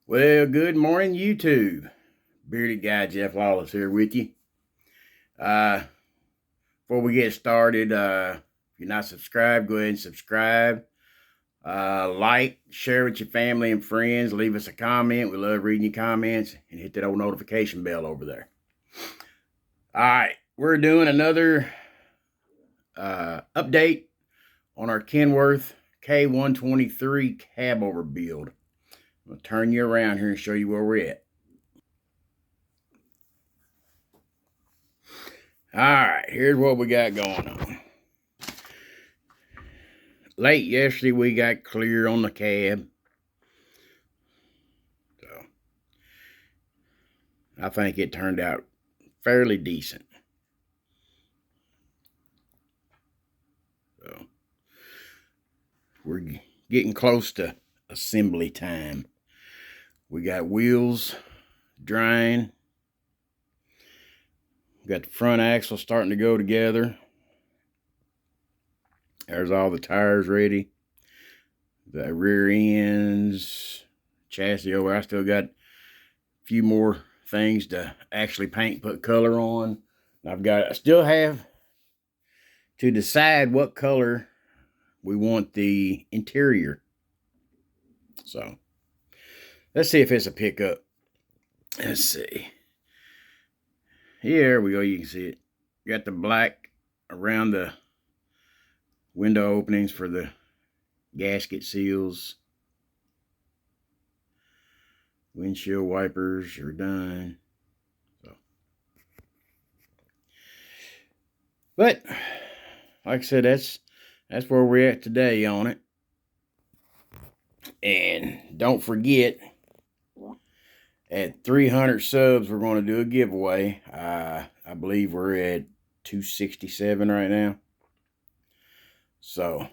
Well, good morning, YouTube. Bearded guy Jeff Lawless here with you. Uh, Before we get started, if you're not subscribed, go ahead and subscribe. Like, share with your family and friends. Leave us a comment. We love reading your comments. And hit that old notification bell over there. All right, we're doing another update on our Kenworth K-123 cab over build. I'm going to turn you around here and show you where we're at. All right, here's what we got going on. Late yesterday, we got clear on the cab. So, I think it turned out fairly decent. So, we're getting close to assembly time. We got wheels drying. We got the front axle starting to go together. There's all the tires ready. The rear ends, chassis over. I still got a few more things to actually paint, put color on. I still have to decide what color we want the interior. So let's see if it's a pickup. Let's see. Here we go. You can see it. Got the black around the window openings for the gasket seals. Windshield wipers are done. So, but like I said, that's where we're at today on it. And don't forget, at 300 subs, we're going to do a giveaway. I believe we're at 267 right now. So,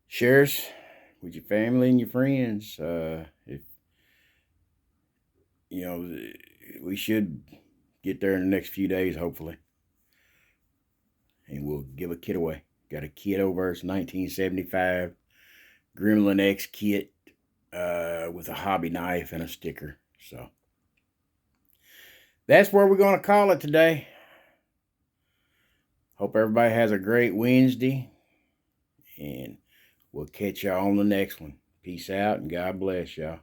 share us with your family and your friends. If you know, we should get there in the next few days, hopefully. And we'll give a kit away. Got a kit over. It's 1975 Gremlin X kit with a hobby knife and a sticker. So that's where we're going to call it today. Hope everybody has a great Wednesday. And we'll catch y'all on the next one. Peace out and God bless y'all.